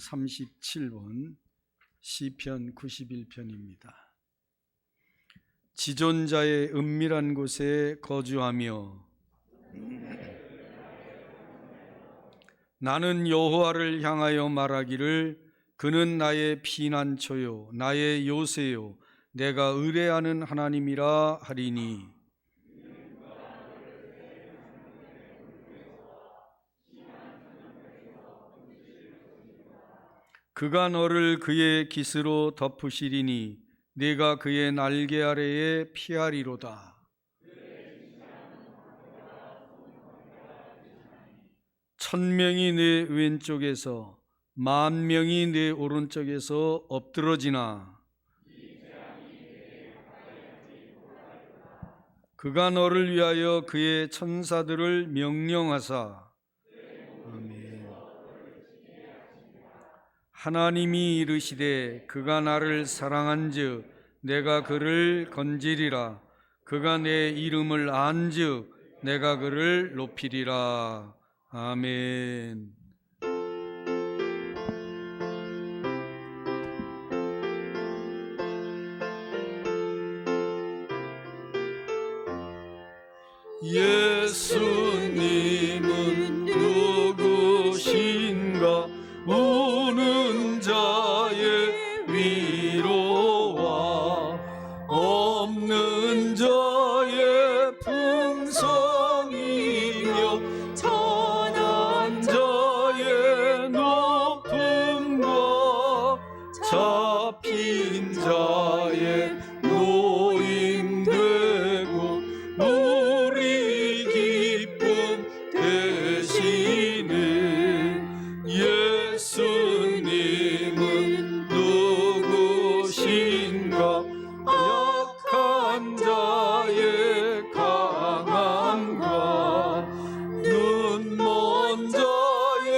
37번 시편 91편입니다. 지존자의 은밀한 곳에 거주하며 나는 여호와를 향하여 말하기를 그는 나의 피난처요 나의 요새요 내가 의뢰하는 하나님이라 하리니 그가 너를 그의 깃으로 덮으시리니 네가 그의 날개 아래에 피하리로다. 천명이 내 왼쪽에서 만명이 내 오른쪽에서 엎드러지나 그가 너를 위하여 그의 천사들을 명령하사 아멘. 하나님이 이르시되 그가 나를 사랑한즉 내가 그를 건지리라. 그가 내 이름을 안즉 내가 그를 높이리라. 아멘. 예수님은 누구신가? 우는 자의 위로와 없는 자의 풍성이며 천한 자의 높음과 잡힌 자의 노임되고 우리 기쁨 되시는 예수님은 누구신가? 약한 자의 강함과 눈먼 자의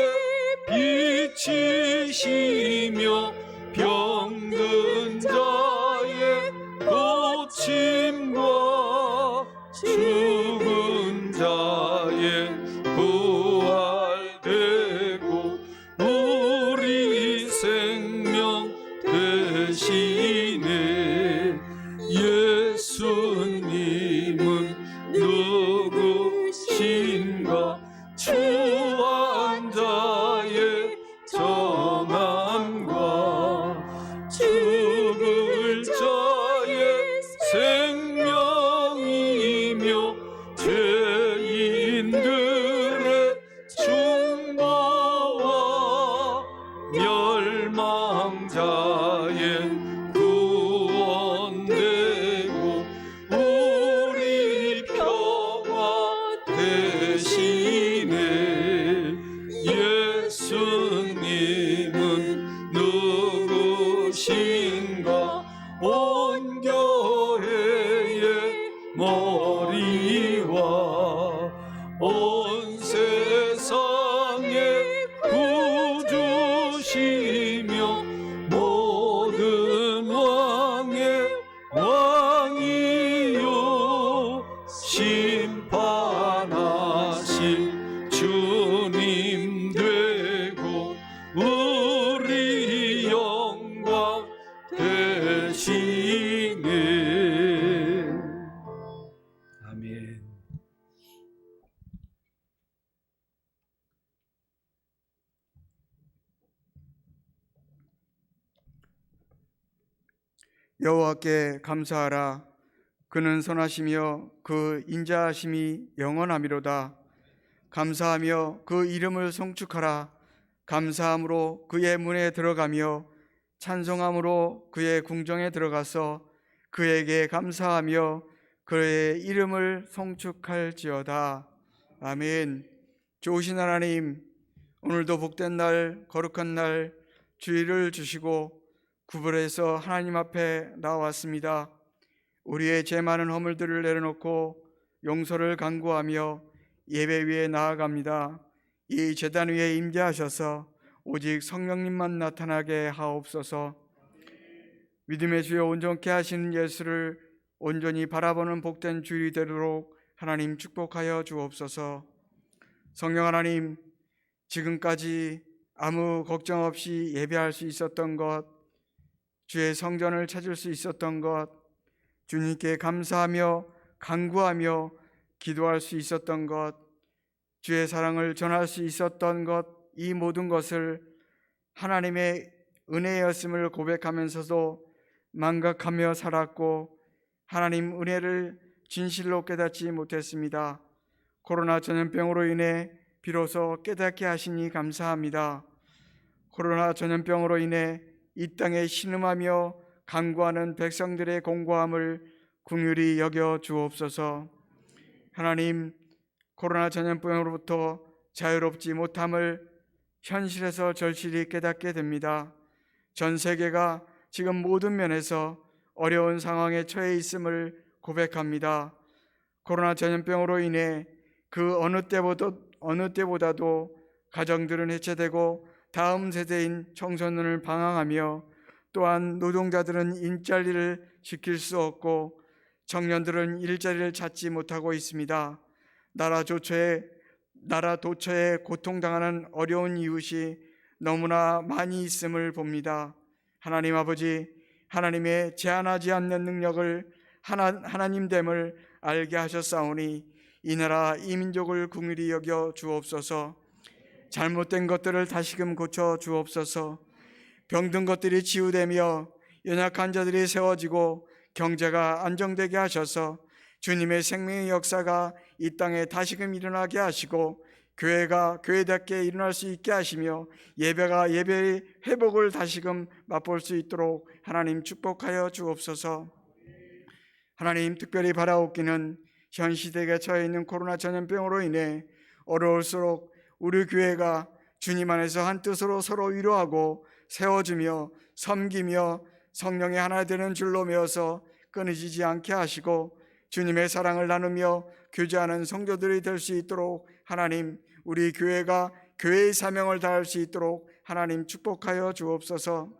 빛이시며 병든 자의 고침과 죽은 자의 부활되고 우리 생명 되시네. 예수님은 누구신가? 추한 자의 정함과 죽을 자의 생명이며 죄인들의 중보와 멸망자의 구원되고 우리 평화 되시네. 예수님은 누구신가? 온 교회의 머리와 온 세상의 구주시며 모든 왕의 왕이요 심판하실 주님 되고 우리 영광 되시네. 아멘. 여호와께 감사하라. 그는 선하시며 그 인자하심이 영원하미로다. 감사하며 그 이름을 송축하라. 감사함으로 그의 문에 들어가며 찬송함으로 그의 궁정에 들어가서 그에게 감사하며 그의 이름을 송축할지어다. 아멘. 좋으신 하나님, 오늘도 복된 날, 거룩한 날 주의를 주시고 구별해서 하나님 앞에 나왔습니다. 우리의 죄 많은 허물들을 내려놓고 용서를 간구하며 예배 위에 나아갑니다. 이 제단 위에 임재하셔서 오직 성령님만 나타나게 하옵소서. 믿음의 주여 온전케 하시는 예수를 온전히 바라보는 복된 주일이 되도록 하나님 축복하여 주옵소서. 성령 하나님, 지금까지 아무 걱정 없이 예배할 수 있었던 것, 주의 성전을 찾을 수 있었던 것, 주님께 감사하며 간구하며 기도할 수 있었던 것, 주의 사랑을 전할 수 있었던 것, 이 모든 것을 하나님의 은혜였음을 고백하면서도 망각하며 살았고 하나님 은혜를 진실로 깨닫지 못했습니다. 코로나 전염병으로 인해 비로소 깨닫게 하시니 감사합니다. 코로나 전염병으로 인해 이 땅에 신음하며 간구하는 백성들의 공고함을 긍휼히 여겨 주옵소서. 하나님, 코로나 전염병으로부터 자유롭지 못함을 현실에서 절실히 깨닫게 됩니다. 전 세계가 지금 모든 면에서 어려운 상황에 처해 있음을 고백합니다. 코로나 전염병으로 인해 그 어느 때보다도 가정들은 해체되고 다음 세대인 청소년을 방황하며 또한 노동자들은 일자리를 지킬 수 없고 청년들은 일자리를 찾지 못하고 있습니다. 나라 도처에 고통당하는 어려운 이웃이 너무나 많이 있음을 봅니다. 하나님 아버지, 하나님의 제한하지 않는 능력을 하나님됨을 알게 하셨사오니 이 나라 이 민족을 긍휼히 여겨 주옵소서. 잘못된 것들을 다시금 고쳐 주옵소서. 병든 것들이 치유되며 연약한 자들이 세워지고 경제가 안정되게 하셔서 주님의 생명의 역사가 이 땅에 다시금 일어나게 하시고 교회가 교회답게 일어날 수 있게 하시며 예배가 예배의 회복을 다시금 맛볼 수 있도록 하나님 축복하여 주옵소서. 하나님, 특별히 바라옵기는 현 시대에 처해 있는 코로나 전염병으로 인해 어려울수록 우리 교회가 주님 안에서 한 뜻으로 서로 위로하고 세워주며 섬기며 성령의 하나 되는 줄로 메어서 끊어지지 않게 하시고 주님의 사랑을 나누며 교제하는 성도들이 될 수 있도록 하나님, 우리 교회가 교회의 사명을 다할 수 있도록 하나님 축복하여 주옵소서.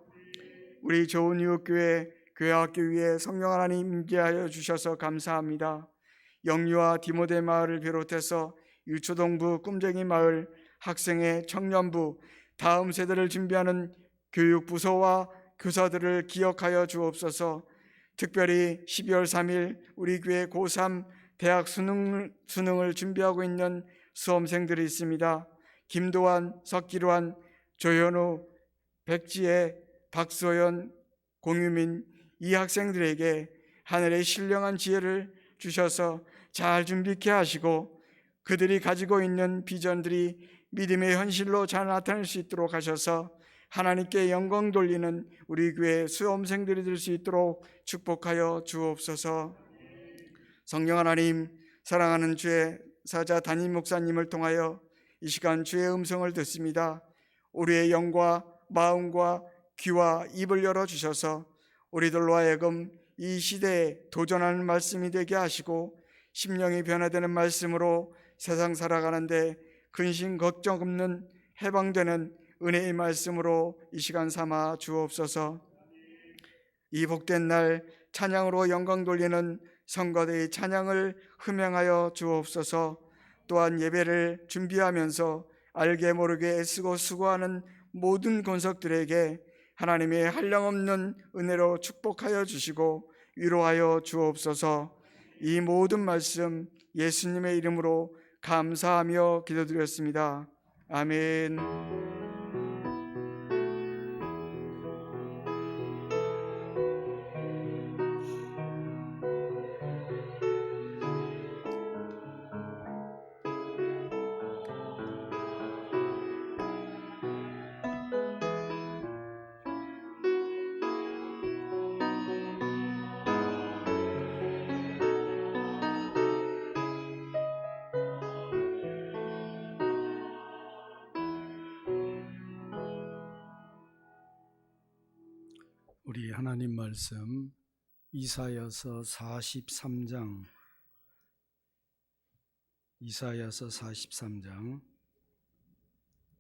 우리 좋은 이웃교회 교회학교 위에 성령 하나님 임재하여 주셔서 감사합니다. 영유아 디모데 마을을 비롯해서 유초동부 꿈쟁이 마을, 학생회, 청년부, 다음 세대를 준비하는 교육부서와 교사들을 기억하여 주옵소서. 특별히 12월 3일 우리 교회 고3 대학 수능을 준비하고 있는 수험생들이 있습니다. 김도환, 석기로한, 조현우, 백지혜, 박소연, 공유민, 이 학생들에게 하늘의 신령한 지혜를 주셔서 잘 준비케 하시고 그들이 가지고 있는 비전들이 믿음의 현실로 잘 나타날 수 있도록 하셔서 하나님께 영광 돌리는 우리 교회 수험생들이 될 수 있도록 축복하여 주옵소서. 성령 하나님, 사랑하는 주의 사자 담임 목사님을 통하여 이 시간 주의 음성을 듣습니다. 우리의 영과 마음과 귀와 입을 열어주셔서 우리들로 하여금 이 시대에 도전하는 말씀이 되게 하시고 심령이 변화되는 말씀으로 세상 살아가는데 근심 걱정 없는 해방되는 은혜의 말씀으로 이 시간 삼아 주옵소서. 이 복된 날 찬양으로 영광 돌리는 성가대의 찬양을 흠양하여 주옵소서. 또한 예배를 준비하면서 알게 모르게 애쓰고 수고하는 모든 권석들에게 하나님의 한량없는 은혜로 축복하여 주시고 위로하여 주옵소서. 이 모든 말씀 예수님의 이름으로 감사하며 기도드렸습니다. 아멘. 우리 하나님 말씀 이사야서 43장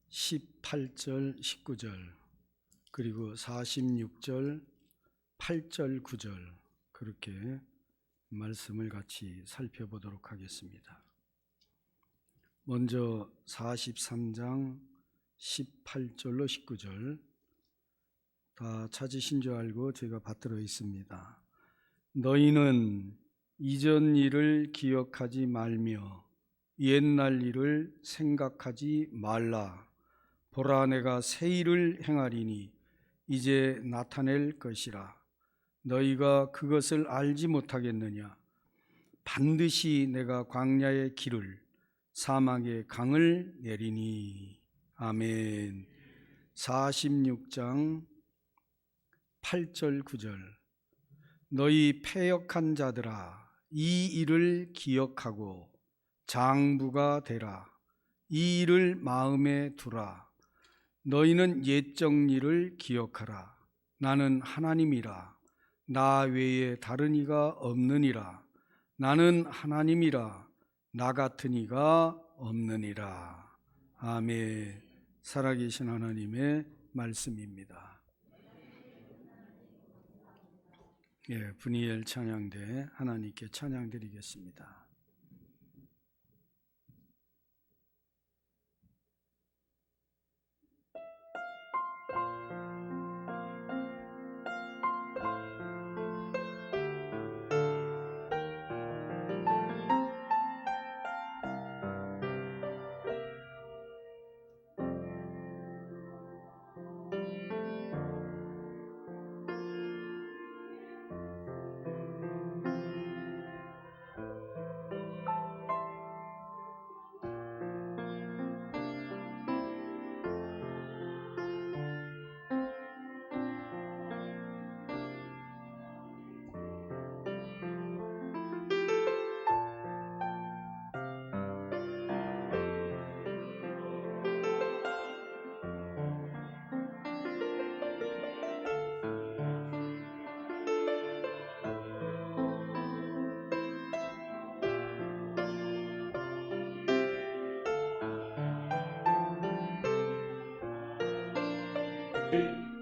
18절 19절 그리고 46절 8절 9절 그렇게 말씀을 같이 살펴보도록 하겠습니다. 먼저 43장 18절로 19절 다 찾으신 줄 알고 제가 받들어 있습니다. 너희는 이전 일을 기억하지 말며 옛날 일을 생각하지 말라. 보라, 내가 새 일을 행하리니 이제 나타낼 것이라. 너희가 그것을 알지 못하겠느냐? 반드시 내가 광야의 길을 사막의 강을 내리니. 아멘. 46장 8절 9절 너희 패역한 자들아, 이 일을 기억하고 장부가 되라. 이 일을 마음에 두라. 너희는 옛적 일을 기억하라. 나는 하나님이라. 나 외에 다른 이가 없느니라. 나는 하나님이라. 나 같은 이가 없느니라. 아멘. 살아계신 하나님의 말씀입니다. 분이엘 찬양대 하나님께 찬양드리겠습니다.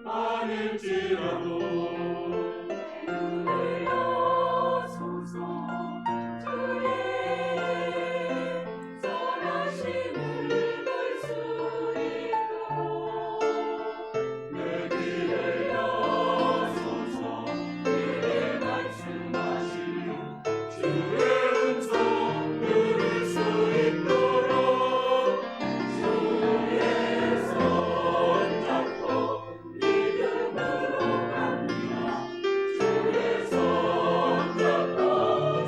아닐지라도 눈을 여소서 주의 선하심을 볼 수 있도록 내 귀를 여소서 내게 말씀하시는 주의 음성 들을 수 있도록 주의 손잡고 믿음으로 갑니다. 주의 손잡고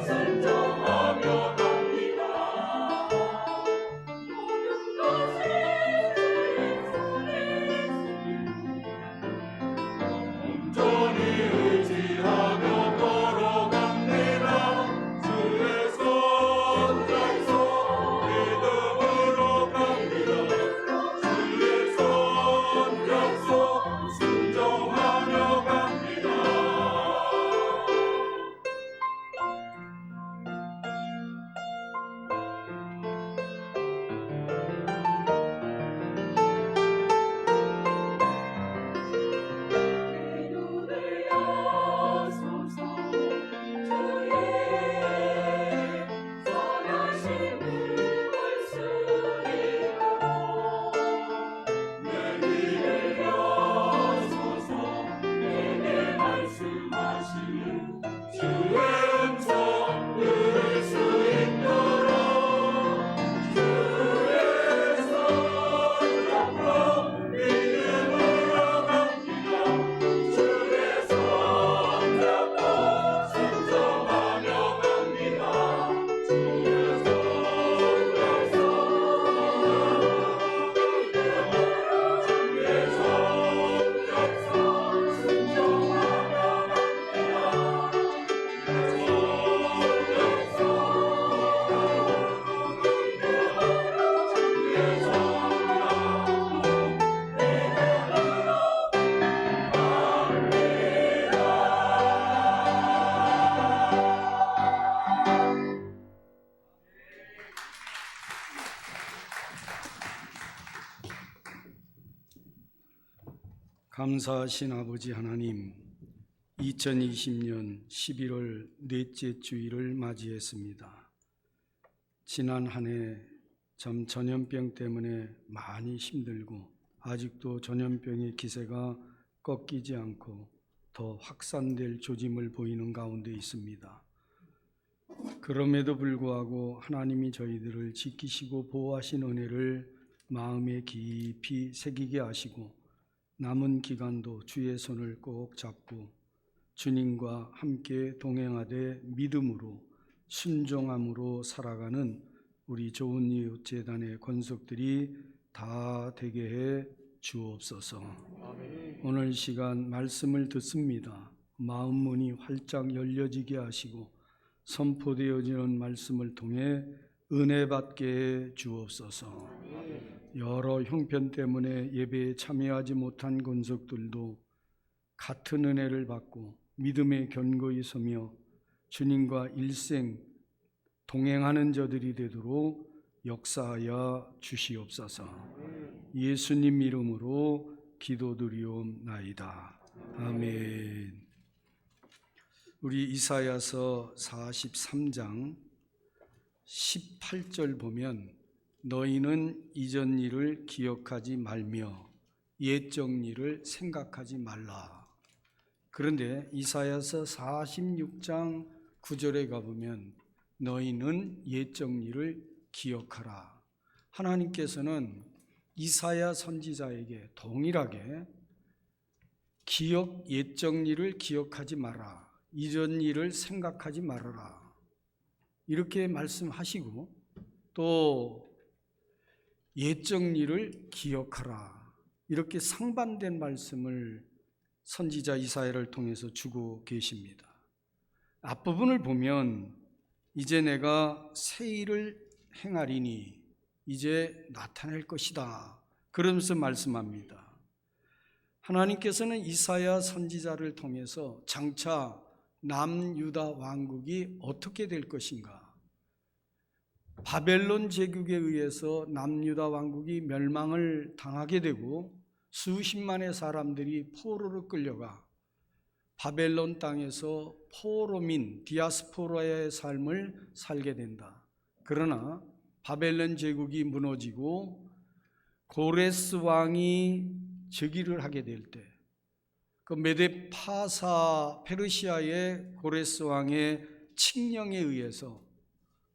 순종하며 갑니다. 모든 것을 주의 손에 온전히 의지하며 걸어갑니다. 주의 손잡고 믿음으로 갑니다. 주의 손잡고 순종하며 갑니다. 내 눈을 여소서 주의 선하심을 볼 수 있도록 내 귀를 여소서 내게 말씀하시는 주의 음성 들을 수 있도록 주의 손잡고 믿음으로 갑니다. 주의 손잡고 순종하며 갑니다. 주의 손잡고 주의 손잡고 순종하며 감사하신 아버지 하나님, 2020년 11월 넷째 주일을 맞이했습니다. 지난 한 해 참 전염병 때문에 많이 힘들고 아직도 전염병의 기세가 꺾이지 않고 더 확산될 조짐을 보이는 가운데 있습니다. 그럼에도 불구하고 하나님이 저희들을 지키시고 보호하신 은혜를 마음에 깊이 새기게 하시고 남은 기간도 주의 손을 꼭 잡고 주님과 함께 동행하되 믿음으로 순종함으로 살아가는 우리 좋은 이웃 재단의 권속들이 다 되게 해 주옵소서. 오늘 시간 말씀을 듣습니다. 마음 문이 활짝 열려지게 하시고 선포되어지는 말씀을 통해 은혜 받게 해 주옵소서. 여러 형편 때문에 예배에 참여하지 못한 권속들도 같은 은혜를 받고 믿음에 견고히 서며 주님과 일생 동행하는 저들이 되도록 역사하여 주시옵소서. 예수님 이름으로 기도드리옵나이다. 아멘. 우리 이사야서 43장 18절 보면 너희는 이전 일을 기억하지 말며 옛적 일을 생각하지 말라. 그런데 이사야서 46장 9절에 가보면 너희는 옛적 일을 기억하라. 하나님께서는 이사야 선지자에게 동일하게 옛적 일을 기억하지 마라. 이전 일을 생각하지 말아라. 이렇게 말씀하시고 또 옛적 일을 기억하라. 이렇게 상반된 말씀을 선지자 이사야를 통해서 주고 계십니다. 앞부분을 보면 이제 내가 새 일을 행하리니 이제 나타날 것이다. 그러면서 말씀합니다. 하나님께서는 이사야 선지자를 통해서 장차 남유다 왕국이 어떻게 될 것인가? 바벨론 제국에 의해서 남유다 왕국이 멸망을 당하게 되고 수십만의 사람들이 포로로 끌려가 바벨론 땅에서 포로민, 디아스포라의 삶을 살게 된다. 그러나 바벨론 제국이 무너지고 고레스 왕이 즉위를 하게 될 때 그 메데 파사 페르시아의 고레스 왕의 칙령에 의해서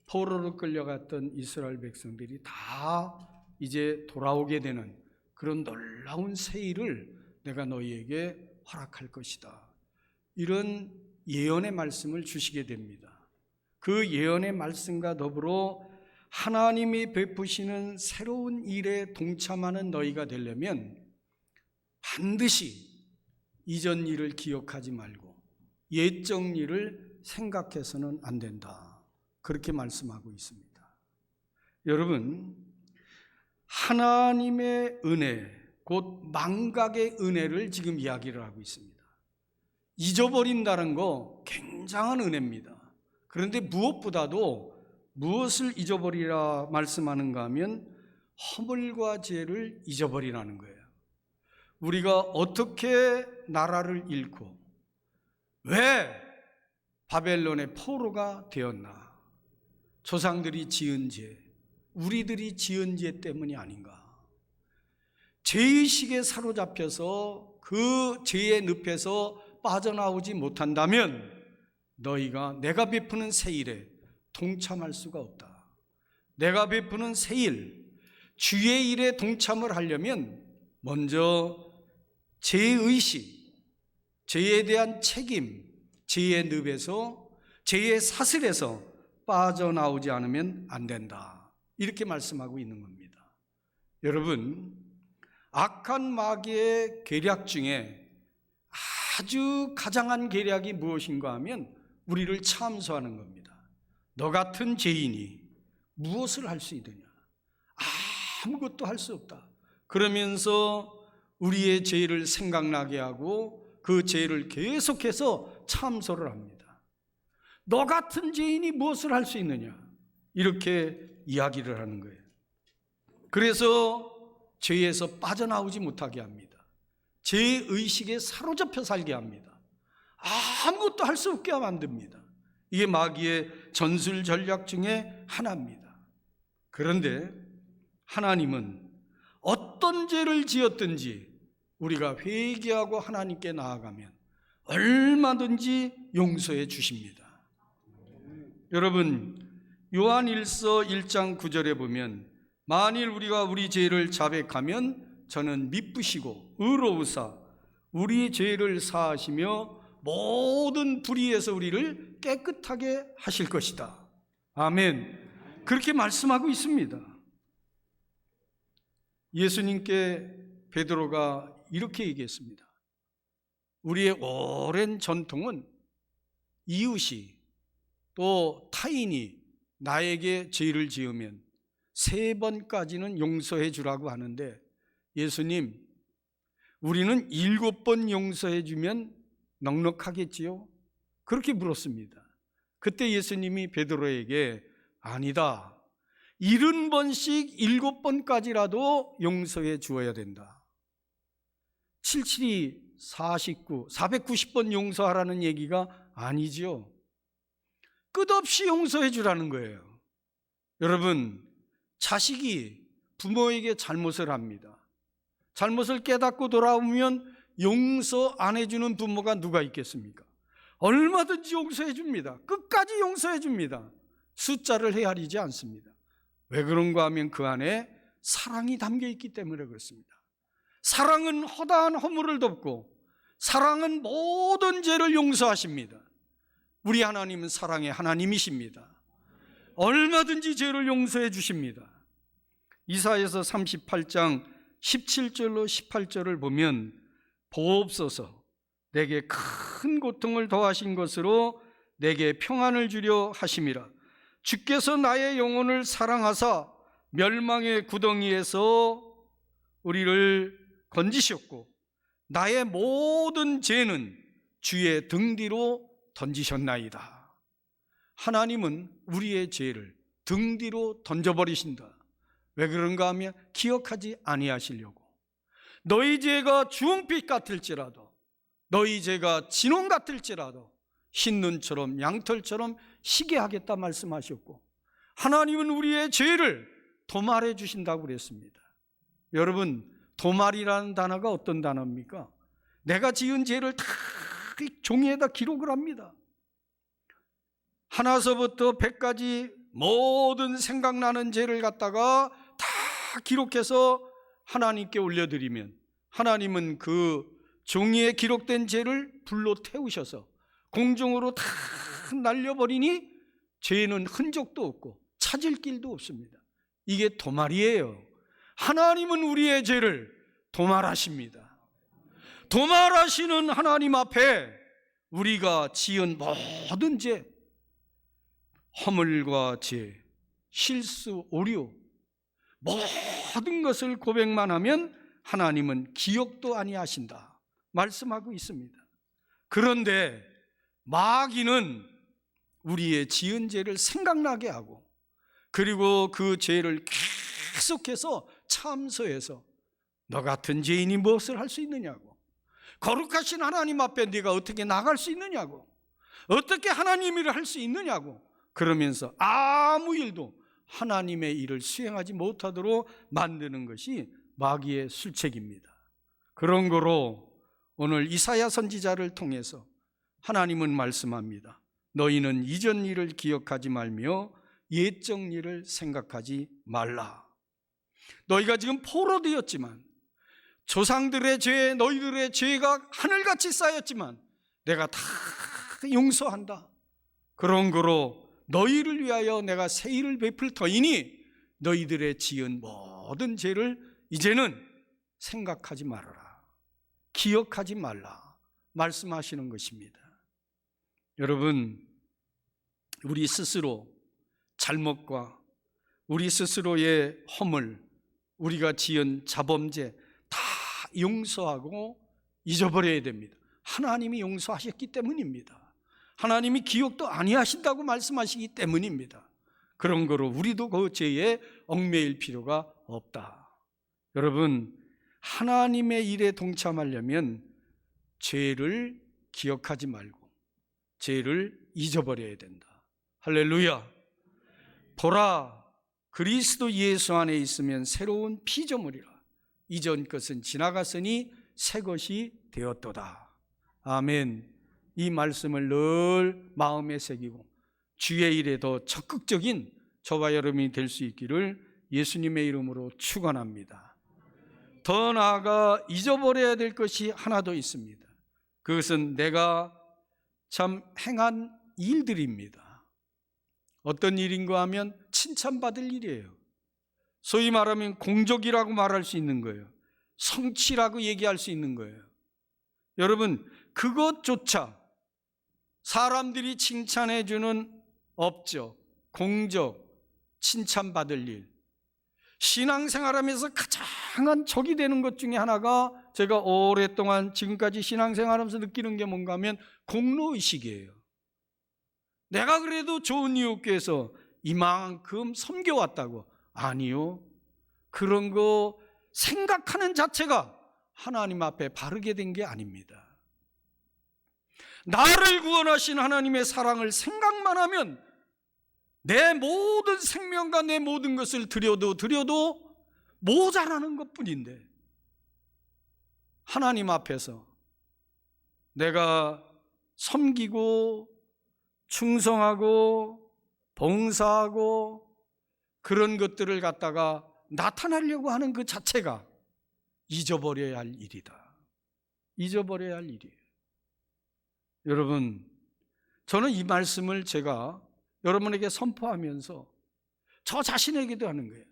포로로 끌려갔던 이스라엘 백성들이 다 이제 돌아오게 되는 그런 놀라운 새 일을 내가 너희에게 허락할 것이다. 이런 예언의 말씀을 주시게 됩니다. 그 예언의 말씀과 더불어 하나님이 베푸시는 새로운 일에 동참하는 너희가 되려면 반드시 이전 일을 기억하지 말고 옛적 일을 생각해서는 안 된다. 그렇게 말씀하고 있습니다. 여러분, 하나님의 은혜, 곧 망각의 은혜를 지금 이야기를 하고 있습니다. 잊어버린다는 거 굉장한 은혜입니다. 그런데 무엇보다도 무엇을 잊어버리라 말씀하는가 하면 허물과 죄를 잊어버리라는 거예요. 우리가 어떻게 나라를 잃고 왜 바벨론의 포로가 되었나? 조상들이 지은 죄, 우리들이 지은 죄 때문이 아닌가? 죄의식에 사로잡혀서 그 죄의 늪에서 빠져나오지 못한다면 너희가 내가 베푸는 새 일에 동참할 수가 없다. 내가 베푸는 새 일, 주의 일에 동참을 하려면 먼저 죄의식, 죄에 대한 책임, 죄의 늪에서, 죄의 사슬에서 빠져나오지 않으면 안 된다. 이렇게 말씀하고 있는 겁니다. 여러분, 악한 마귀의 계략 중에 아주 가장한 계략이 무엇인가 하면 우리를 참소하는 겁니다. 너 같은 죄인이 무엇을 할 수 있느냐? 아무것도 할 수 없다. 그러면서 우리의 죄를 생각나게 하고 그 죄를 계속해서 참소를 합니다. 너 같은 죄인이 무엇을 할 수 있느냐? 이렇게 이야기를 하는 거예요. 그래서 죄에서 빠져나오지 못하게 합니다. 죄의식에 사로잡혀 살게 합니다. 아무것도 할 수 없게 만듭니다. 이게 마귀의 전술 전략 중에 하나입니다. 그런데 하나님은 어떤 죄를 지었든지 우리가 회개하고 하나님께 나아가면 얼마든지 용서해 주십니다. 여러분, 요한일서 1장 9절에 보면 만일 우리가 우리 죄를 자백하면 저는 미쁘시고 의로우사 우리 죄를 사하시며 모든 불의에서 우리를 깨끗하게 하실 것이다. 아멘. 그렇게 말씀하고 있습니다. 예수님께 베드로가 이렇게 얘기했습니다. 우리의 오랜 전통은 이웃이 또 타인이 나에게 죄를 지으면 3번까지는 용서해 주라고 하는데 예수님, 우리는 7번 용서해 주면 넉넉하겠지요? 그렇게 물었습니다. 그때 예수님이 베드로에게 아니다, 70번씩 7번까지라도 용서해 주어야 된다. 77이 49, 490번 용서하라는 얘기가 아니지요. 끝없이 용서해 주라는 거예요. 여러분, 자식이 부모에게 잘못을 합니다. 잘못을 깨닫고 돌아오면 용서 안 해주는 부모가 누가 있겠습니까? 얼마든지 용서해 줍니다. 끝까지 용서해 줍니다. 숫자를 헤아리지 않습니다. 왜 그런가 하면 그 안에 사랑이 담겨 있기 때문에 그렇습니다. 사랑은 허다한 허물을 덮고 사랑은 모든 죄를 용서하십니다. 우리 하나님은 사랑의 하나님이십니다. 얼마든지 죄를 용서해 주십니다. 이사야서 38장 17절로 18절을 보면 보옵소서 내게 큰 고통을 더하신 것으로 내게 평안을 주려 하심이라. 주께서 나의 영혼을 사랑하사 멸망의 구덩이에서 우리를 건지셨고 나의 모든 죄는 주의 등 뒤로 던지셨나이다. 하나님은 우리의 죄를 등 뒤로 던져버리신다. 왜 그런가 하면 기억하지 아니하시려고. 너희 죄가 주홍빛 같을지라도 너희 죄가 진홍 같을지라도 흰 눈처럼 양털처럼 희게 하겠다 말씀하셨고 하나님은 우리의 죄를 도말해 주신다고 그랬습니다. 여러분, 도말이라는 단어가 어떤 단어입니까? 내가 지은 죄를 다 종이에다 기록을 합니다. 하나서부터 100까지 모든 생각나는 죄를 갖다가 다 기록해서 하나님께 올려드리면 하나님은 그 종이에 기록된 죄를 불로 태우셔서 공중으로 다 날려버리니 죄는 흔적도 없고 찾을 길도 없습니다. 이게 도말이에요. 하나님은 우리의 죄를 도말하십니다. 도말하시는 하나님 앞에 우리가 지은 모든 죄, 허물과 죄, 실수, 오류 모든 것을 고백만 하면 하나님은 기억도 아니하신다 말씀하고 있습니다. 그런데 마귀는 우리의 지은 죄를 생각나게 하고 그리고 그 죄를 계속해서 참소해서 너 같은 죄인이 무엇을 할 수 있느냐고, 거룩하신 하나님 앞에 네가 어떻게 나갈 수 있느냐고, 어떻게 하나님 일을 할 수 있느냐고 그러면서 아무 일도 하나님의 일을 수행하지 못하도록 만드는 것이 마귀의 술책입니다. 그런 거로 오늘 이사야 선지자를 통해서 하나님은 말씀합니다. 너희는 이전 일을 기억하지 말며 옛적 일을 생각하지 말라. 너희가 지금 포로되었지만 조상들의 죄, 너희들의 죄가 하늘같이 쌓였지만 내가 다 용서한다. 그런 거로 너희를 위하여 내가 새 일을 베풀 터이니 너희들의 지은 모든 죄를 이제는 생각하지 말아라, 기억하지 말라 말씀하시는 것입니다. 여러분, 우리 스스로 잘못과 우리 스스로의 허물, 우리가 지은 자범죄 다 용서하고 잊어버려야 됩니다. 하나님이 용서하셨기 때문입니다. 하나님이 기억도 아니하신다고 말씀하시기 때문입니다. 그런 거로 우리도 그 죄에 얽매일 필요가 없다. 여러분, 하나님의 일에 동참하려면 죄를 기억하지 말고 죄를 잊어버려야 된다. 할렐루야. 보라, 그리스도 예수 안에 있으면 새로운 피조물이라. 이전 것은 지나갔으니 새 것이 되었도다. 아멘. 이 말씀을 늘 마음에 새기고 주의 일에 더 적극적인 저와 여러분이 될 수 있기를 예수님의 이름으로 축원합니다. 더 나아가 잊어버려야 될 것이 하나 더 있습니다. 그것은 내가 참 행한 일들입니다. 어떤 일인가 하면 칭찬받을 일이에요. 소위 말하면 공적이라고 말할 수 있는 거예요. 성취라고 얘기할 수 있는 거예요. 여러분, 그것조차 사람들이 칭찬해 주는 업적, 공적, 칭찬받을 일, 신앙생활하면서 가장 적이 되는 것 중에 하나가 제가 오랫동안 지금까지 신앙생활하면서 느끼는 게 뭔가 하면 공로의식이에요. 내가 그래도 좋은 이웃교회에서 이만큼 섬겨왔다고. 아니요. 그런 거 생각하는 자체가 하나님 앞에 바르게 된 게 아닙니다. 나를 구원하신 하나님의 사랑을 생각만 하면 내 모든 생명과 내 모든 것을 드려도 모자라는 것뿐인데, 하나님 앞에서 내가 섬기고 충성하고 봉사하고 그런 것들을 갖다가 나타내려고 하는 그 자체가 잊어버려야 할 일이다. 잊어버려야 할 일이에요. 여러분, 저는 이 말씀을 제가 여러분에게 선포하면서 저 자신에게도 하는 거예요.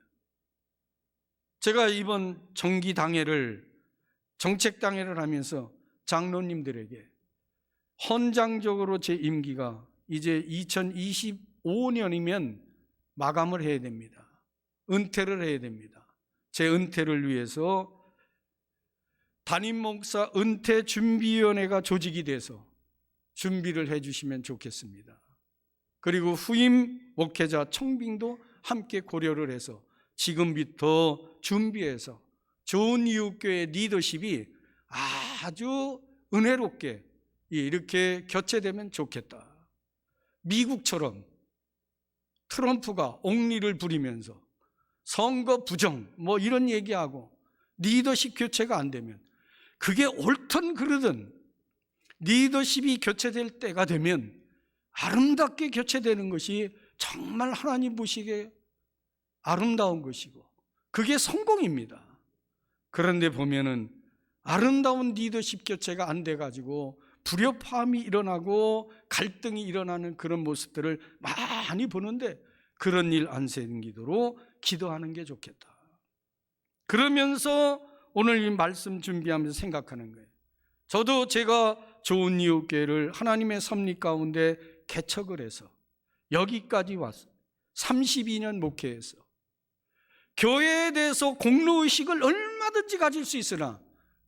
제가 이번 정책당회를 하면서 장로님들에게 헌장적으로 제 임기가 이제 2025년이면 마감을 해야 됩니다. 은퇴를 해야 됩니다. 제 은퇴를 위해서 담임 목사 은퇴 준비위원회가 조직이 돼서 준비를 해 주시면 좋겠습니다. 그리고 후임 목회자 청빙도 함께 고려를 해서 지금부터 준비해서 좋은 이웃교회 리더십이 아주 은혜롭게 이렇게 교체되면 좋겠다. 미국처럼 트럼프가 옥리를 부리면서 선거 부정 이런 얘기하고 리더십 교체가 안 되면, 그게 옳든 그르든 리더십이 교체될 때가 되면 아름답게 교체되는 것이 정말 하나님 보시기에 아름다운 것이고 그게 성공입니다. 그런데 보면은 아름다운 리더십 교체가 안 돼가지고 불협화음이 일어나고 갈등이 일어나는 그런 모습들을 많이 보는데, 그런 일 안 생기도록 기도하는 게 좋겠다. 그러면서 오늘 이 말씀 준비하면서 생각하는 거예요. 저도 제가 좋은 이웃교회를 하나님의 섭리 가운데 개척을 해서 여기까지 왔어요. 32년 목회해서 교회에 대해서 공로의식을 얼마든지 가질 수 있으나,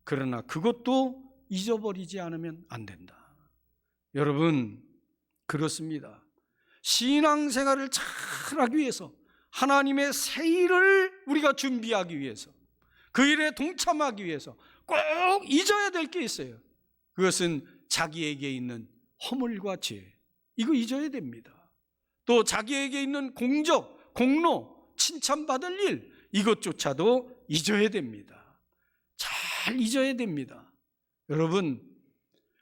그러나 그것도 잊어버리지 않으면 안 된다. 여러분, 그렇습니다. 신앙생활을 잘하기 위해서, 하나님의 새 일을 우리가 준비하기 위해서, 그 일에 동참하기 위해서 꼭 잊어야 될 게 있어요. 그것은 자기에게 있는 허물과 죄, 이거 잊어야 됩니다. 또 자기에게 있는 공적, 공로, 칭찬받을 일, 이것조차도 잊어야 됩니다. 잘 잊어야 됩니다. 여러분,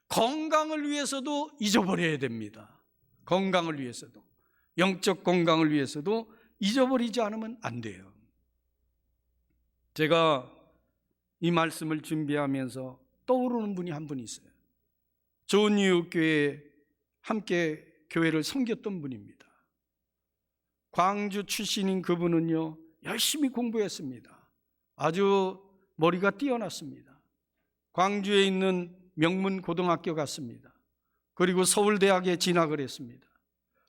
건강을 위해서도 잊어버려야 됩니다. 건강을 위해서도, 영적 건강을 위해서도 잊어버리지 않으면 안 돼요. 제가 이 말씀을 준비하면서 떠오르는 분이 한 분 있어요. 좋은 이웃교회에 함께 교회를 섬겼던 분입니다. 광주 출신인 그분은요, 열심히 공부했습니다. 아주 머리가 뛰어났습니다. 광주에 있는 명문 고등학교 갔습니다. 그리고 서울대학에 진학을 했습니다.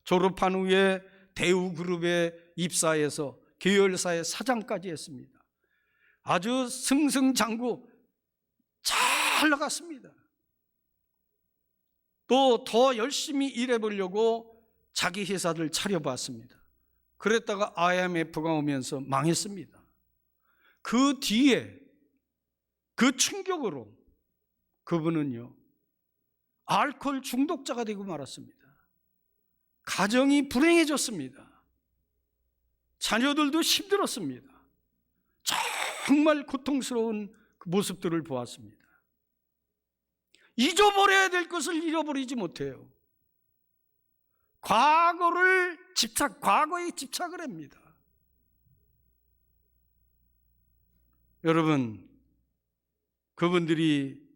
졸업한 후에 대우그룹에 입사해서 계열사의 사장까지 했습니다. 아주 승승장구 잘 나갔습니다. 또 더 열심히 일해보려고 자기 회사를 차려봤습니다. 그랬다가 IMF가 오면서 망했습니다. 그 뒤에 그 충격으로 그분은요, 알코올 중독자가 되고 말았습니다. 가정이 불행해졌습니다. 자녀들도 힘들었습니다. 정말 고통스러운 그 모습들을 보았습니다. 잊어버려야 될 것을 잃어버리지 못해요. 과거에 집착을 합니다. 여러분, 그분들이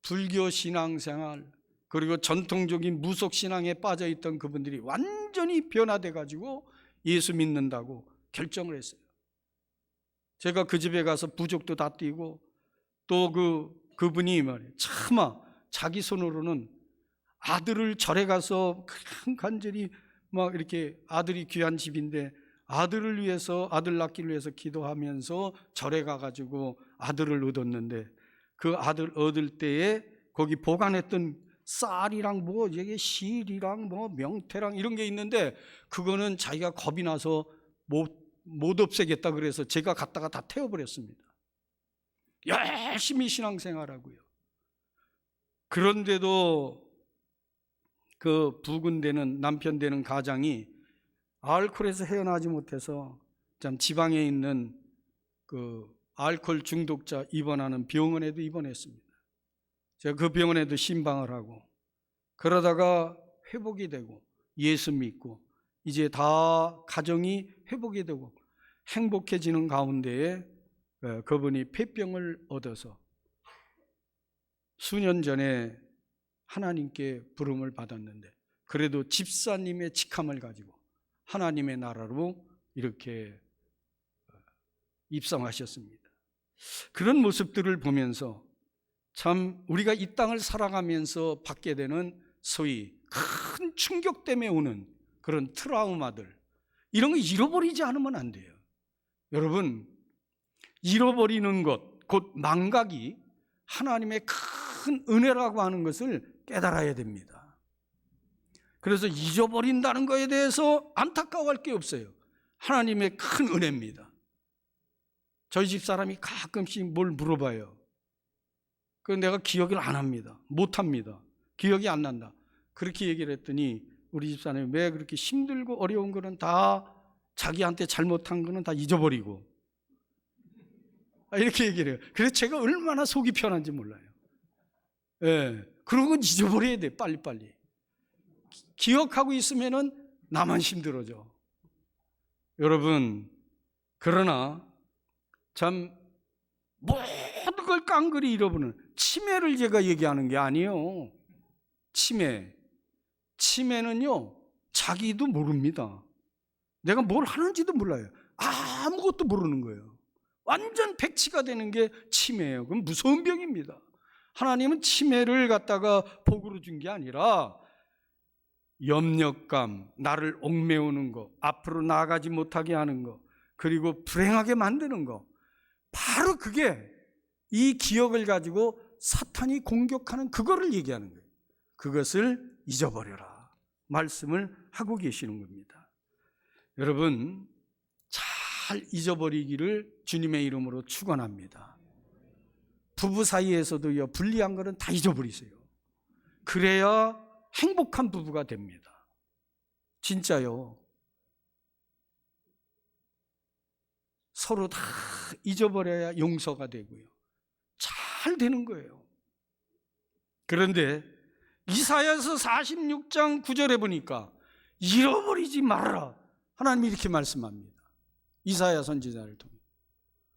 불교 신앙생활 그리고 전통적인 무속신앙에 빠져있던 그분들이 완전히 변화돼 가지고 예수 믿는다고 결정을 했어요. 제가 그 집에 가서 부족도 다 띄고 또 그분이 말이에요. 차마 자기 손으로는 아들을 절에 가서 그냥 간절히 막 이렇게, 아들이 귀한 집인데 아들을 위해서, 아들 낳기를 위해서 기도하면서 절에 가가지고 아들을 얻었는데, 그 아들 얻을 때에 거기 보관했던 쌀이랑 뭐 이게 실이랑 뭐 명태랑 이런 게 있는데 그거는 자기가 겁이 나서 못 없애겠다 그래서 제가 갖다가 다 태워버렸습니다. 열심히 신앙생활하고요. 그런데도 그 부군되는, 남편 되는 가장이 알코올에서 헤어나지 못해서 참 지방에 있는 그 알코올 중독자 입원하는 병원에도 입원했습니다. 제가 그 병원에도 신방을 하고 그러다가 회복이 되고 예수 믿고 이제 다 가정이 회복이 되고 행복해지는 가운데에 그분이 폐병을 얻어서 수년 전에 하나님께 부름을 받았는데 그래도 집사님의 직함을 가지고 하나님의 나라로 이렇게 입성하셨습니다. 그런 모습들을 보면서 참 우리가 이 땅을 살아가면서 받게 되는 소위 큰 충격 때문에 오는 그런 트라우마들, 이런 거 잃어버리지 않으면 안 돼요. 여러분, 잃어버리는 것, 곧 망각이 하나님의 큰 은혜라고 하는 것을 깨달아야 됩니다. 그래서 잊어버린다는 것에 대해서 안타까워할 게 없어요. 하나님의 큰 은혜입니다. 저희 집 사람이 가끔씩 뭘 물어봐요. 그래서 내가 기억을 안 합니다. 못 합니다. 기억이 안 난다. 그렇게 얘기를 했더니 우리 집 사람이 왜 그렇게 힘들고 어려운 거는 다 자기한테 잘못한 거는 다 잊어버리고 이렇게 얘기를 해요. 그래서 제가 얼마나 속이 편한지 몰라요. 예, 그런 건 잊어버려야 돼. 빨리빨리. 기억하고 있으면은 나만 힘들어져. 여러분, 그러나 참 모든 걸 깡그리 잃어버리는, 치매를 제가 얘기하는 게 아니에요. 치매는요 자기도 모릅니다. 내가 뭘 하는지도 몰라요. 아무것도 모르는 거예요. 완전 백치가 되는 게 치매예요. 그건 무서운 병입니다. 하나님은 치매를 갖다가 복으로 준 게 아니라 염려감, 나를 옥매우는 거, 앞으로 나아가지 못하게 하는 거, 그리고 불행하게 만드는 거, 바로 그게 이 기억을 가지고 사탄이 공격하는 그거를 얘기하는 거예요. 그것을 잊어버려라 말씀을 하고 계시는 겁니다. 여러분, 잘 잊어버리기를 주님의 이름으로 축원합니다. 부부 사이에서도요, 불리한 거는 다 잊어버리세요. 그래야 행복한 부부가 됩니다. 진짜요. 서로 다 잊어버려야 용서가 되고요, 잘 되는 거예요. 그런데 이사야서 46장 9절에 보니까 잃어버리지 말아라, 하나님이 이렇게 말씀합니다. 이사야 선지자를 통해.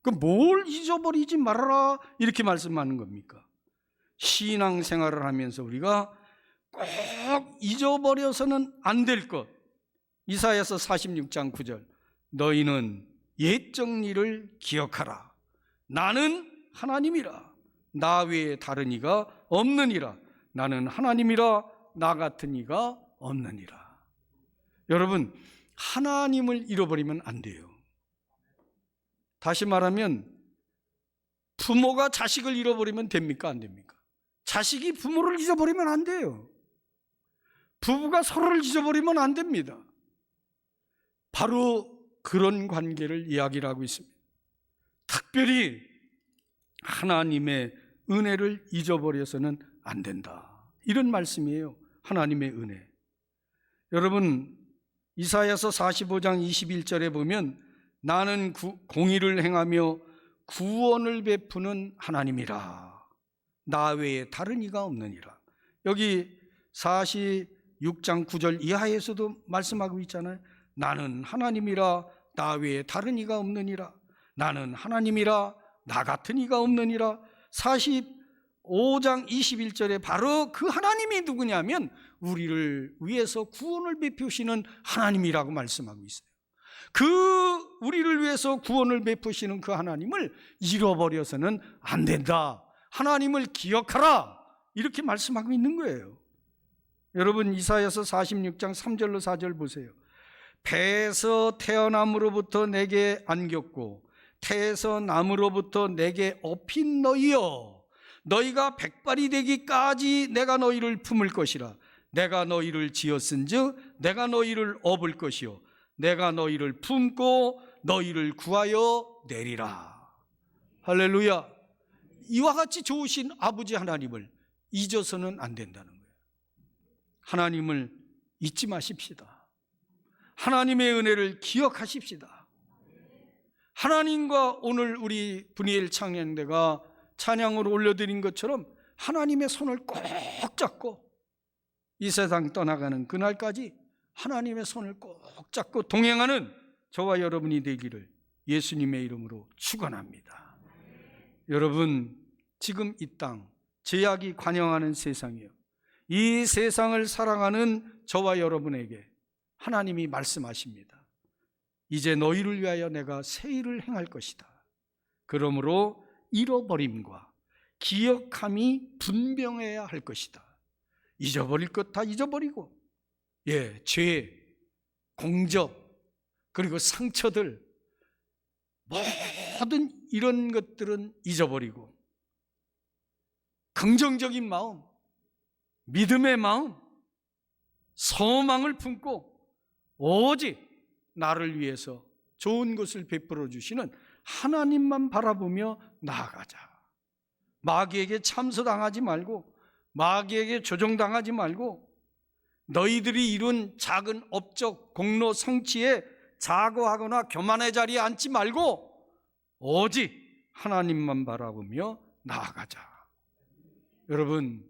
그럼 뭘 잊어버리지 말아라 이렇게 말씀하는 겁니까? 신앙생활을 하면서 우리가 꼭 잊어버려서는 안 될 것. 이사야서 46장 9절, 너희는 옛적 일을 기억하라. 나는 하나님이라. 나 외에 다른 이가 없느니라. 나는 하나님이라. 나 같은 이가 없느니라. 여러분, 하나님을 잃어버리면 안 돼요. 다시 말하면 부모가 자식을 잃어버리면 됩니까? 안 됩니까? 자식이 부모를 잊어버리면 안 돼요. 부부가 서로를 잊어버리면 안 됩니다. 바로 그런 관계를 이야기를 하고 있습니다. 특별히 하나님의 은혜를 잊어버려서는 안 된다, 이런 말씀이에요. 하나님의 은혜. 여러분, 이사야서 45장 21절에 보면 나는 공의를 행하며 구원을 베푸는 하나님이라. 나 외에 다른 이가 없느니라. 여기 46장 9절 이하에서도 말씀하고 있잖아요. 나는 하나님이라 나 외에 다른 이가 없느니라. 나는 하나님이라 나 같은 이가 없느니라. 45장 21절에 바로 그 하나님이 누구냐면 우리를 위해서 구원을 베푸시는 하나님이라고 말씀하고 있어요. 그 우리를 위해서 구원을 베푸시는 그 하나님을 잃어버려서는 안 된다. 하나님을 기억하라. 이렇게 말씀하고 있는 거예요. 여러분 이사야서 46장 3절로 4절 보세요. 배에서 태어남으로부터 내게 안겼고 태에서 남으로부터 내게 업힌 너희여, 너희가 백발이 되기까지 내가 너희를 품을 것이라. 내가 너희를 지었은즉 내가 너희를 업을 것이요 내가 너희를 품고 너희를 구하여 내리라. 할렐루야. 이와 같이 좋으신 아버지 하나님을 잊어서는 안 된다는 거예요. 하나님을 잊지 마십시다. 하나님의 은혜를 기억하십시다. 하나님과 오늘 우리 분이엘 찬양대가 찬양으로 올려드린 것처럼 하나님의 손을 꼭 잡고 이 세상 떠나가는 그날까지 하나님의 손을 꼭 잡고 동행하는 저와 여러분이 되기를 예수님의 이름으로 축원합니다. 여러분, 지금 이 땅 죄악이 관영하는 세상이요, 이 세상을 사랑하는 저와 여러분에게 하나님이 말씀하십니다. 이제 너희를 위하여 내가 새 일을 행할 것이다. 그러므로 잃어버림과 기억함이 분명해야 할 것이다. 잊어버릴 것 다 잊어버리고, 죄, 공적, 그리고 상처들, 모든 이런 것들은 잊어버리고 긍정적인 마음, 믿음의 마음, 소망을 품고 오직 나를 위해서 좋은 것을 베풀어 주시는 하나님만 바라보며 나아가자. 마귀에게 참소당하지 말고, 마귀에게 조종당하지 말고, 너희들이 이룬 작은 업적, 공로, 성취에 자고하거나 교만의 자리에 앉지 말고 오직 하나님만 바라보며 나아가자. 여러분,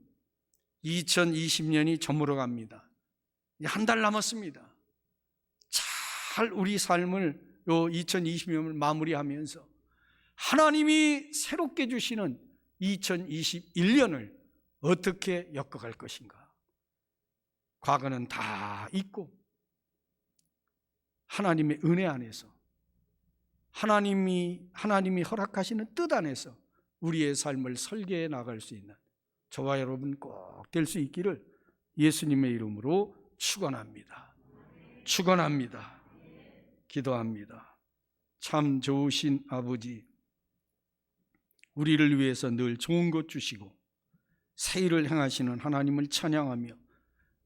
2020년이 저물어 갑니다. 한 달 남았습니다. 잘 우리 삶을 요 2020년을 마무리하면서 하나님이 새롭게 주시는 2021년을 어떻게 엮어갈 것인가. 과거는 다 잊고 하나님의 은혜 안에서, 하나님이 허락하시는 뜻 안에서 우리의 삶을 설계해 나갈 수 있는 저와 여러분 꼭 될 수 있기를 예수님의 이름으로 축원합니다. 축원합니다. 기도합니다. 참 좋으신 아버지, 우리를 위해서 늘 좋은 것 주시고 새 일을 행하시는 하나님을 찬양하며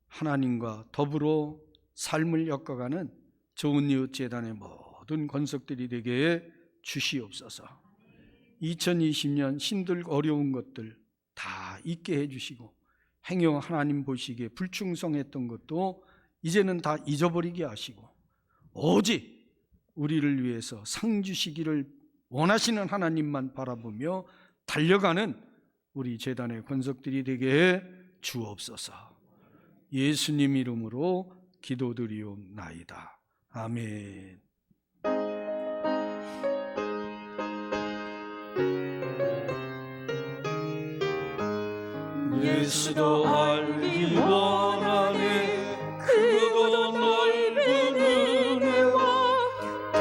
하나님과 더불어 삶을 엮어가는 좋은 이웃 재단의 모든 건석들이 되게 해 주시옵소서. 2020년 힘들고 어려운 것들 다 잊게 해주시고 행여 하나님 보시기에 불충성했던 것도 이제는 다 잊어버리게 하시고 오직 우리를 위해서 상 주시기를 원하시는 하나님만 바라보며 달려가는 우리 재단의 권석들이 되게 해 주옵소서. 예수님 이름으로 기도드리옵나이다. 아멘. 예수도 알기 원하네. 크고 넓은 은혜와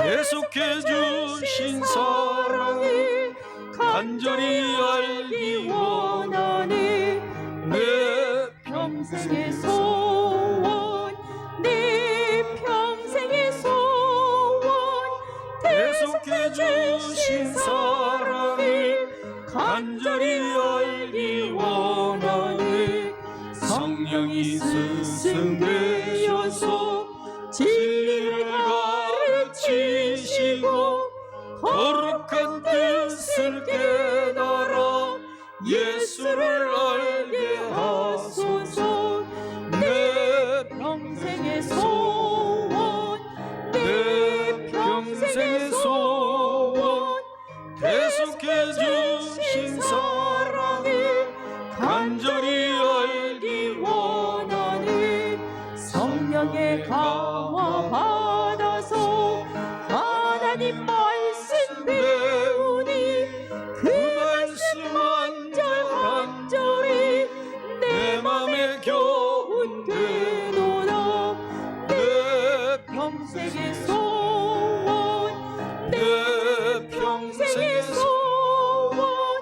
계속해 주신 사랑이 간절히 알기 원하네. 내 평생의 소원, 내 평생의 소원, 계속해 주신 사랑이 간절히 알기 원하네. 성령이 스승되셔서 진리를 가르치시고 거룩한 뜻을 깨달아 예수를 알게 하소서. 내 평생의 소원, 평생의 감화받아서 하나님 말씀 배우니 그 말씀 한 절 한 절이 내 맘에 교훈 되도다. 내 평생의 소원, 내 평생의 소원,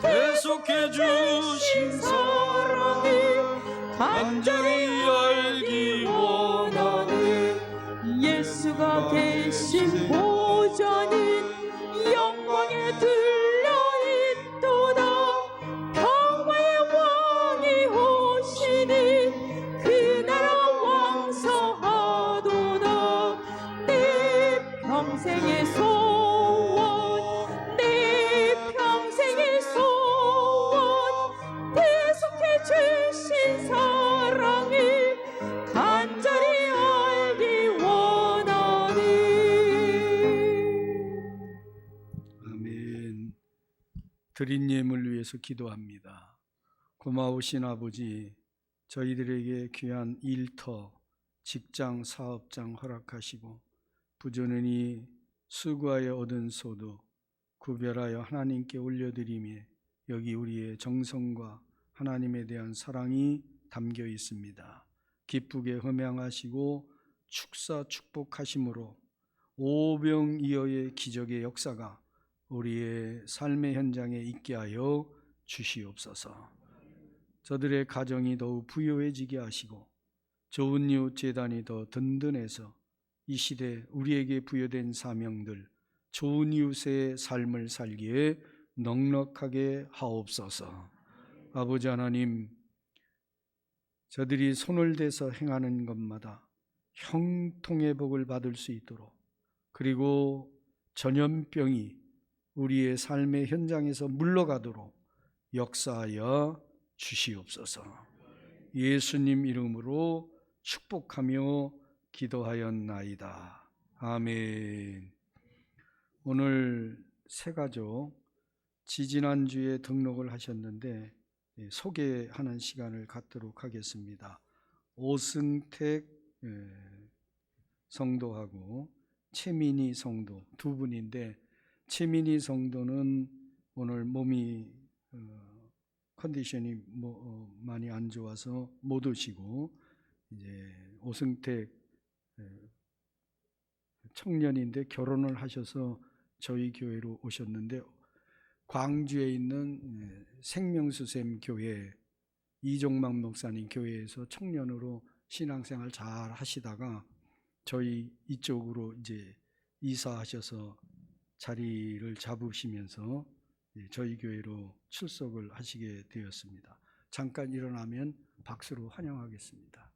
계속해 주신 사랑을 간절히 알기 원하네. 예수가 계신 보좌는 영광에 둘려있도다. 평화의 왕이 오시니 그 나라 왕서하도다. 내 평생의 소원, 내 평생의 소원, 계속해 주신 사랑을 간절히 알기 원하네. 아멘. 드린 예물 위해서 기도합니다. 고마우신 아버지, 저희들에게 귀한 일터, 직장, 사업장 허락하시고 부지런히 수고하여 얻은 소도 구별하여 하나님께 올려드리며 여기 우리의 정성과 하나님에 대한 사랑이 담겨 있습니다. 기쁘게 흠양하시고 축사 축복하심으로 오병이어의 기적의 역사가 우리의 삶의 현장에 있게 하여 주시옵소서. 저들의 가정이 더욱 부유해지게 하시고 좋은 이웃 재단이 더 든든해서 이 시대 우리에게 부여된 사명들, 좋은 이웃의 삶을 살기에 넉넉하게 하옵소서. 아버지 하나님, 저들이 손을 대서 행하는 것마다 형통의 복을 받을 수 있도록, 그리고 전염병이 우리의 삶의 현장에서 물러가도록 역사하여 주시옵소서. 예수님 이름으로 축복하며 기도하였나이다. 아멘. 오늘 새 가족 지지난주에 등록을 하셨는데 소개하는 시간을 갖도록 하겠습니다. 오승택 성도하고 최민희 성도 두 분인데, 최민희 성도는 오늘 몸이 컨디션이 많이 안 좋아서 못 오시고, 이제 오승택 청년인데 결혼을 하셔서 저희 교회로 오셨는데, 광주에 있는 생명수샘 교회 이종만 목사님 교회에서 청년으로 신앙생활 잘 하시다가 저희 이쪽으로 이제 이사하셔서 자리를 잡으시면서 저희 교회로 출석을 하시게 되었습니다. 잠깐 일어나면 박수로 환영하겠습니다.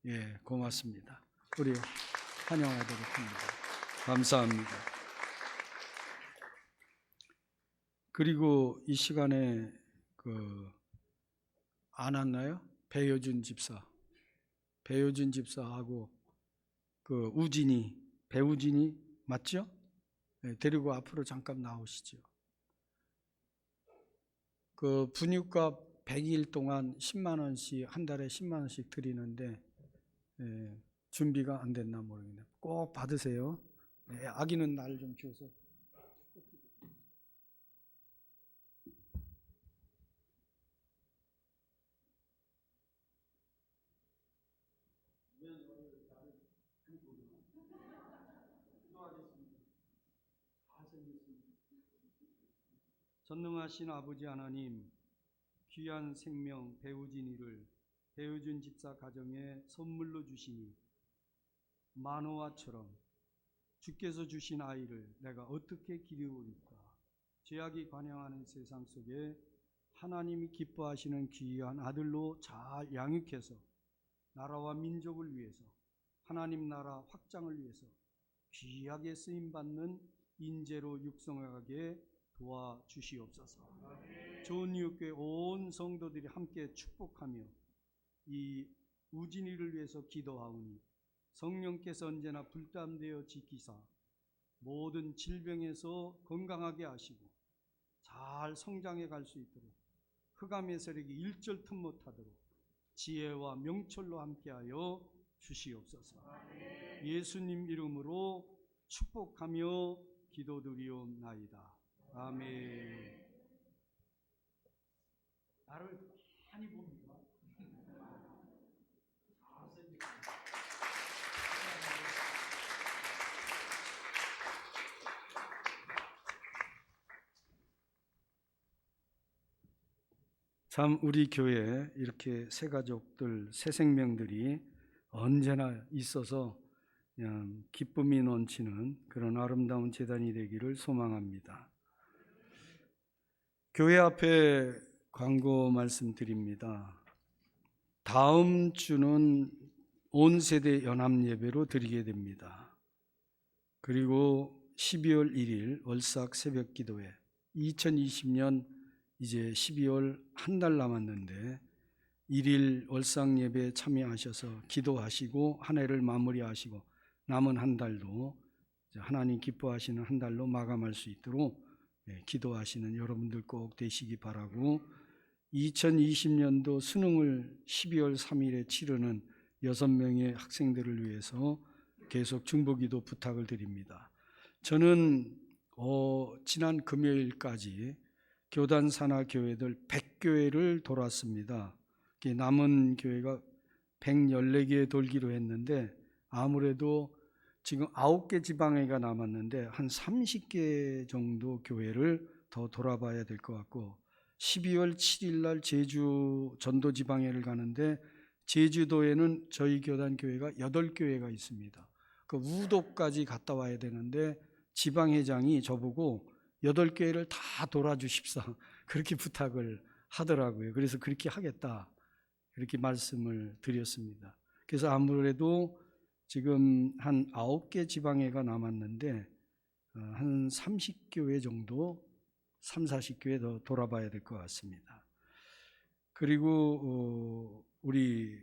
예, 고맙습니다. 우리 환영하도록 합니다. 감사합니다. 그리고 이 시간에 안 왔나요? 배효준 집사하고 우진이, 배우진이 맞죠? 네, 데리고 앞으로 잠깐 나오시죠. 분유값 100일 동안 10만 원씩, 한 달에 10만 원씩 드리는데 준비가 안 됐나 모르겠네요. 꼭 받으세요. 네, 아기는 날 좀 줘서. 전능하신 아버지 하나님, 귀한 생명 배우진이를 배우준 집사 가정에 선물로 주시니 만호와처럼 주께서 주신 아이를 내가 어떻게 기르우리까. 죄악이 관영하는 세상 속에 하나님이 기뻐하시는 귀한 아들로 잘 양육해서 나라와 민족을 위해서, 하나님 나라 확장을 위해서 귀하게 쓰임받는 인재로 육성하게 도와주시옵소서. 좋은 이웃교회 온 성도들이 함께 축복하며 이 우진이를 위해서 기도하오니 성령께서 언제나 불담되어 지키사 모든 질병에서 건강하게 하시고 잘 성장해 갈 수 있도록 흑암의 세력이 일절 틈 못하도록 지혜와 명철로 함께하여 주시옵소서. 예수님 이름으로 축복하며 기도드리옵나이다. 아멘. 나를 많이 봅니다. 참 우리 교회에 이렇게 새 가족들, 새 생명들이 언제나 있어서 그냥 기쁨이 넘치는 그런 아름다운 재단이 되기를 소망합니다. 교회 앞에 광고 말씀드립니다. 다음 주는 온 세대 연합 예배로 드리게 됩니다. 그리고 12월 1일 월삭 새벽 기도회, 2020년 이제 12월 한 달 남았는데 1일 월삭 예배에 참여하셔서 기도하시고 한 해를 마무리하시고 남은 한 달도 하나님 기뻐하시는 한 달로 마감할 수 있도록 기도하시는 여러분들 꼭 되시기 바라고, 2020년도 수능을 12월 3일에 치르는 6명의 학생들을 위해서 계속 중보기도 부탁을 드립니다. 저는 지난 금요일까지 교단 산하 교회들 100교회를 돌았습니다. 남은 교회가 114개 돌기로 했는데 아무래도 지금 9개 지방회가 남았는데 한 30개 정도 교회를 더 돌아봐야 될 것 같고, 12월 7일 날 제주 전도지방회를 가는데 제주도에는 저희 교단 교회가 8교회가 있습니다. 그 우도까지 갔다 와야 되는데 지방회장이 저보고 8교회를 다 돌아주십사 그렇게 부탁을 하더라고요. 그래서 그렇게 하겠다 이렇게 말씀을 드렸습니다. 그래서 아무래도 지금 한 9개 지방회가 남았는데 한 30교회 정도, 30-40교회 더 돌아봐야 될 것 같습니다. 그리고 우리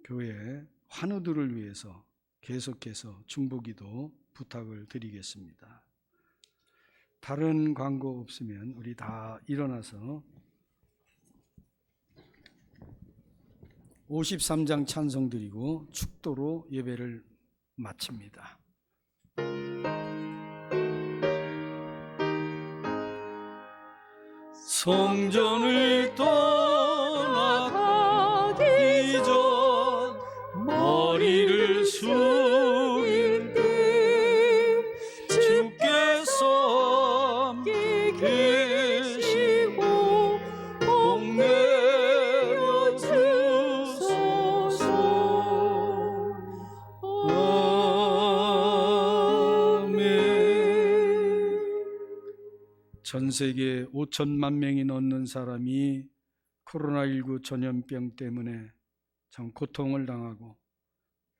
교회 환우들을 위해서 계속해서 중보기도 부탁을 드리겠습니다. 다른 광고 없으면 우리 다 일어나서 53장 찬송 드리고 축도로 예배를 마칩니다. 성전을 떠나기 전 머리를 숙일 때 주께서 함께 계시고 복 내려 주소서. 아멘. 전 세계 5천만 명이 넘는 사람이 코로나19 전염병 때문에 참 고통을 당하고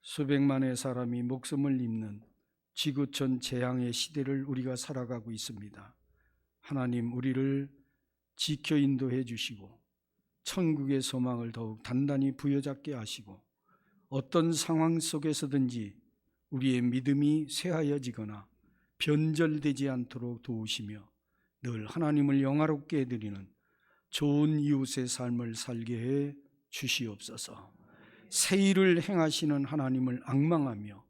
수백만의 사람이 목숨을 잃는 지구촌 재앙의 시대를 우리가 살아가고 있습니다. 하나님 우리를 지켜 인도해 주시고 천국의 소망을 더욱 단단히 부여잡게 하시고 어떤 상황 속에서든지 우리의 믿음이 쇠하여지거나 변절되지 않도록 도우시며 늘 하나님을 영화롭게 해드리는 좋은 이웃의 삶을 살게 해 주시옵소서. 새 일을 행하시는 하나님을 앙망하며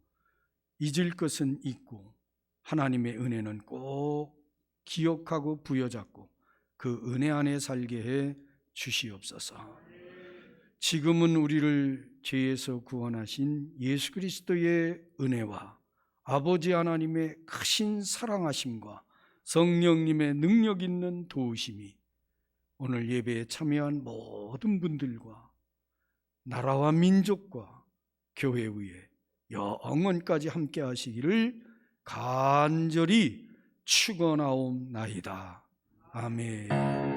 잊을 것은 잊고 하나님의 은혜는 꼭 기억하고 부여잡고 그 은혜 안에 살게 해 주시옵소서. 지금은 우리를 죄에서 구원하신 예수 그리스도의 은혜와 아버지 하나님의 크신 사랑하심과 성령님의 능력 있는 도우심이 오늘 예배에 참여한 모든 분들과 나라와 민족과 교회 위에 영원까지 함께 하시기를 간절히 축원하옵나이다. 아멘.